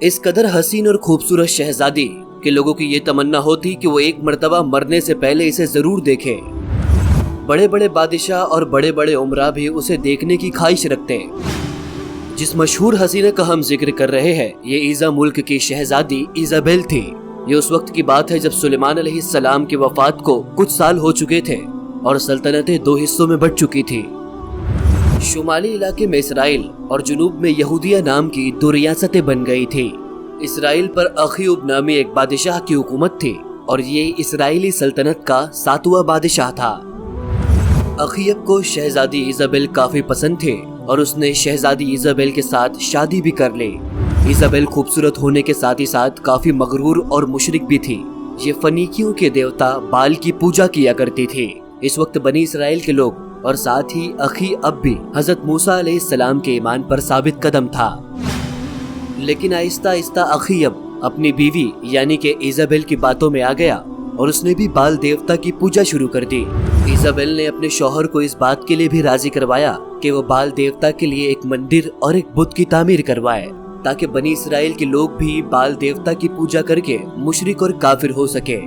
इस कदर हसीन और खूबसूरत शहजादी कि लोगों की ये तमन्ना होती कि वो एक मर्तबा मरने से पहले इसे जरूर देखें। बड़े बड़े बादशाह और बड़े बड़े उमरा भी उसे देखने की ख्वाहिश रखते। जिस मशहूर हसीना का हम जिक्र कर रहे हैं ये ईज़ा मुल्क की शहजादी इज़ाबेल थी। ये उस वक्त की बात है जब सुलेमान अलैहिस्सलाम की वफात को कुछ साल हो चुके थे और सल्तनतें दो हिस्सों में बंट चुकी थी। शुमाली इलाके में इसराइल और जुनूब में यहूदिया नाम की दो रियासतें बन गई थी। इसराइल पर अखीब नामी एक बादशाह की हुकूमत थी और ये इसराइली सल्तनत का 7वां बादशाह था। अखीब को शहजादी इज़ाबेल काफी पसंद थे और उसने शहजादी इज़ाबेल के साथ शादी भी कर ली। इज़ाबेल खूबसूरत होने के साथ ही साथ काफी मगरूर और मुशरिक भी थी। ये फनीकियों के देवता बाल की पूजा किया करती थी। इस वक्त बनी इसराइल के लोग और साथ ही अखी अब भी हजरत मूसा अलैहिस्सलाम के ईमान पर साबित कदम था। लेकिन आहिस्ता आहिस्ता अखी अब अपनी बीवी यानी कि इज़ाबेल की बातों में आ गया और उसने भी बाल देवता की पूजा शुरू कर दी। इज़ाबेल ने अपने शौहर को इस बात के लिए भी राजी करवाया कि वो बाल देवता के लिए एक मंदिर और एक बुत की तामीर करवाए ताकि बनी इसराइल के लोग भी बाल देवता की पूजा करके मुशरिक और काफिर हो सके।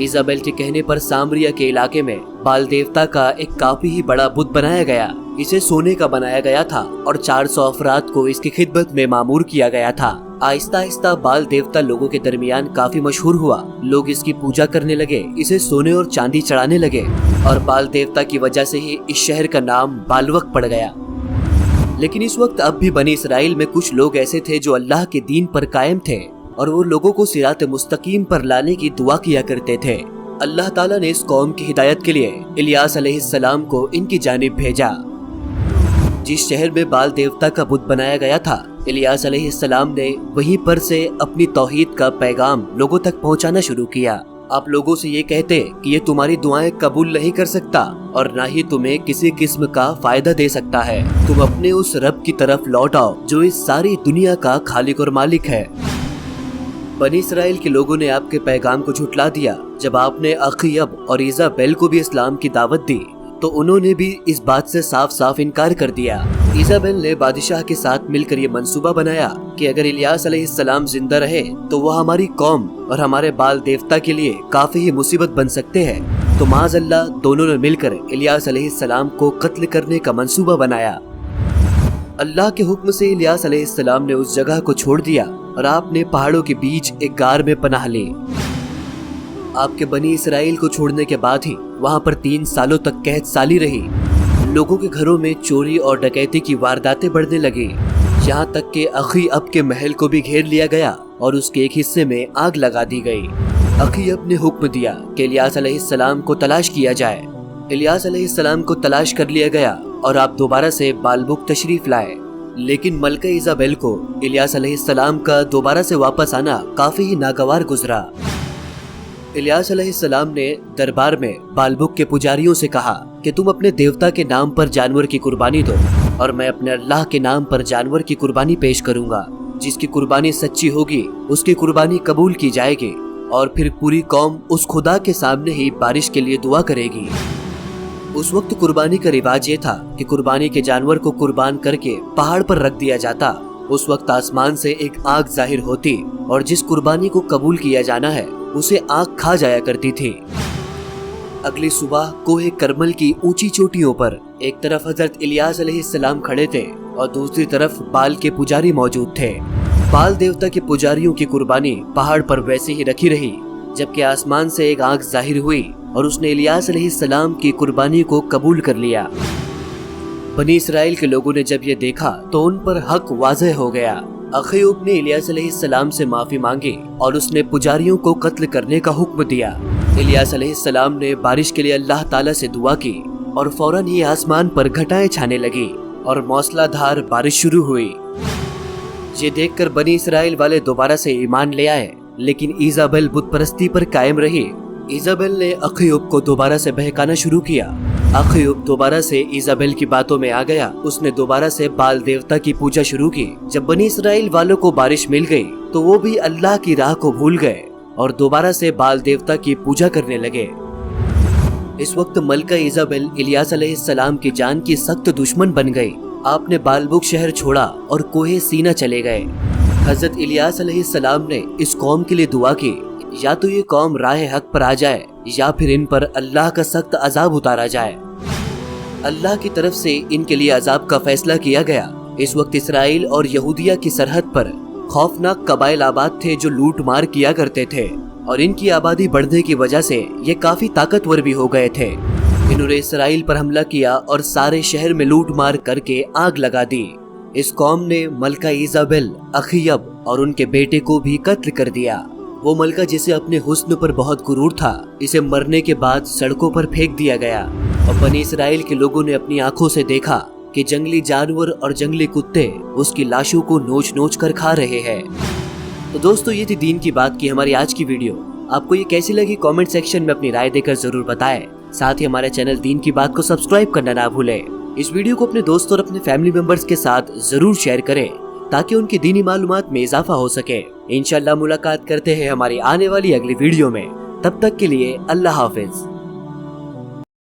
इज़ाबेल के कहने पर सामरिया के इलाके में बाल देवता का एक काफी ही बड़ा बुत बनाया गया। इसे सोने का बनाया गया था और 400 अफराद को इसकी खिदमत में मामूर किया गया था। आहिस्ता आहिस्ता बाल देवता लोगों के दरमियान काफी मशहूर हुआ। लोग इसकी पूजा करने लगे, इसे सोने और चांदी चढ़ाने लगे और बाल देवता की वजह से ही इस शहर का नाम बालवक पड़ गया। लेकिन इस वक्त अब भी बनी इसराइल में कुछ लोग ऐसे थे जो अल्लाह के दीन पर कायम थे और वो लोगों को सिरात मुस्तकीम पर लाने की दुआ किया करते थे। अल्लाह ताला ने इस कौम की हिदायत के लिए इलियास अलैहिस्सलाम को इनकी जानिब भेजा। जिस शहर में बाल देवता का बुत बनाया गया था इलियास अलैहिस्सलाम ने वहीं पर से अपनी तौहीद का पैगाम लोगों तक पहुंचाना शुरू किया। आप लोगों से ये कहते कि ये तुम्हारी दुआएं कबूल नहीं कर सकता और ना ही तुम्हें किसी किस्म का फायदा दे सकता है। तुम अपने उस रब की तरफ लौट आओ जो इस सारी दुनिया का खालिक और मालिक है। बनी इसराइल के लोगों ने आपके पैगाम को झुटला दिया। जब आपने अखीब और इज़ाबेल को भी इस्लाम की दावत दी तो उन्होंने भी इस बात से साफ साफ इनकार कर दिया। इज़ाबेल ने बादशाह के साथ मिलकर ये मंसूबा बनाया कि अगर इलियास अलैहिस्सलाम जिंदा रहे तो वह हमारी कौम और हमारे बाल देवता के लिए काफी ही मुसीबत बन सकते हैं। तो माज़अल्लाह दोनों ने मिलकर इलियास अलैहिस्सलाम को कत्ल करने का मंसूबा बनाया। अल्लाह के हुक्म से इलियास अलैहिस्सलाम ने उस जगह को छोड़ दिया और आपने पहाड़ों के बीच एक गार में पनाह ली। आपके बनी इसराइल को छोड़ने के बाद ही वहाँ पर 3 सालों तक कहत साली रही। लोगों के घरों में चोरी और डकैती की वारदातें बढ़ने लगी, यहाँ तक कि अखीब के महल को भी घेर लिया गया और उसके एक हिस्से में आग लगा दी गई। अखीब ने हुक्म दिया कि इलियास अलैहिस्सलाम को तलाश किया जाए। इलियास अलैहिस्सलाम को तलाश कर लिया गया और आप दोबारा से बालबुक तशरीफ लाए। लेकिन मलका इज़ाबेल को इलियास अलैहिस्सलाम का दोबारा से वापस आना काफी ही नागवार गुजरा। इलियास अलैहिस्सलाम ने दरबार में बालबुक के पुजारियों से कहा कि तुम अपने देवता के नाम पर जानवर की कुर्बानी दो और मैं अपने अल्लाह के नाम पर जानवर की कुर्बानी पेश करूंगा। जिसकी कुर्बानी सच्ची होगी उसकी कुर्बानी कबूल की जाएगी और फिर पूरी कौम उस खुदा के सामने ही बारिश के लिए दुआ करेगी। उस वक्त कुर्बानी का रिवाज ये था कि कुर्बानी के जानवर को कुर्बान करके पहाड़ पर रख दिया जाता। उस वक्त आसमान से एक आग जाहिर होती और जिस कुर्बानी को कबूल किया जाना है उसे आग खा जाया करती थी। अगली सुबह कोहे करमल की ऊंची चोटियों पर एक तरफ हजरत इलियास अलैहिस्सलाम खड़े थे और दूसरी तरफ बाल के पुजारी मौजूद थे। बाल देवता के पुजारियों की कुर्बानी पहाड़ पर वैसे ही रखी रही जबकि आसमान से एक आग जाहिर हुई और उसने इलियास अलैहिस्सलाम की कुर्बानी को कबूल कर लिया। बनी इसराइल के लोगों ने जब ये देखा तो उन पर हक वाज़ेह हो गया। अखीब ने इलियास अलैहिस्सलाम से माफी मांगी और उसने पुजारियों को कत्ल करने का हुक्म दिया। इलियास अलैहिस्सलाम ने बारिश के लिए अल्लाह ताला से दुआ की और फौरन ही आसमान पर घटाएं छाने लगी और मौसलाधार बारिश शुरू हुई। ये देखकर बनी इसराइल वाले दोबारा से ईमान ले आए, लेकिन इज़ाबेल बुत परस्ती पर कायम रही। इज़ाबेल ने अखीब को दोबारा से बहकाना शुरू किया। अखीब दोबारा से इज़ाबेल की बातों में आ गया। उसने दोबारा से बाल देवता की पूजा शुरू की। जब बनी इसराइल वालों को बारिश मिल गई तो वो भी अल्लाह की राह को भूल गए और दोबारा से बाल देवता की पूजा करने लगे। इस वक्त मलका इज़ाबेल इलियास अलैहिस्सलाम की जान की सख्त दुश्मन बन गई। आपने बालबुक शहर छोड़ा और कोहे सीना चले गए। हजरत इलियास अलैहिस्सलाम ने इस कौम के लिए दुआ की, या तो ये कौम राह हक पर आ जाए या फिर इन पर अल्लाह का सख्त अजाब उतारा जाए। अल्लाह की तरफ से इनके लिए अजाब का फैसला किया गया। इस वक्त इसराइल और यहूदिया की सरहद पर खौफनाक कबाइल आबाद थे जो लूट मार किया करते थे, और इनकी आबादी बढ़ने की वजह से ये काफी ताकतवर भी हो गए थे। इन्होंने इसराइल पर हमला किया और सारे शहर में लूट मार करके आग लगा दी। इस कौम ने मलका इजाबेल, अखियब और उनके बेटे को भी कत्ल कर दिया। वो मलका जिसे अपने हुस्न पर बहुत गुरूर था, इसे मरने के बाद सड़कों पर फेंक दिया गया और बनी इसराइल के लोगों ने अपनी आंखों से देखा कि जंगली जानवर और जंगली कुत्ते उसकी लाशों को नोच नोच कर खा रहे हैं। तो दोस्तों, ये थी दीन की बात की हमारी आज की वीडियो। आपको ये कैसी लगी कमेंट सेक्शन में अपनी राय देकर जरूर बताएं। साथ ही हमारे चैनल दीन की बात को सब्सक्राइब करना ना भूलें। इस वीडियो को अपने दोस्तों और अपने फैमिली मेंबर्स के साथ जरूर शेयर करें ताकि उनकी दीनी मालूमात में इजाफा हो सके। इंशाल्लाह मुलाकात करते हैं हमारी आने वाली अगली वीडियो में। तब तक के लिए अल्लाह हाफिज।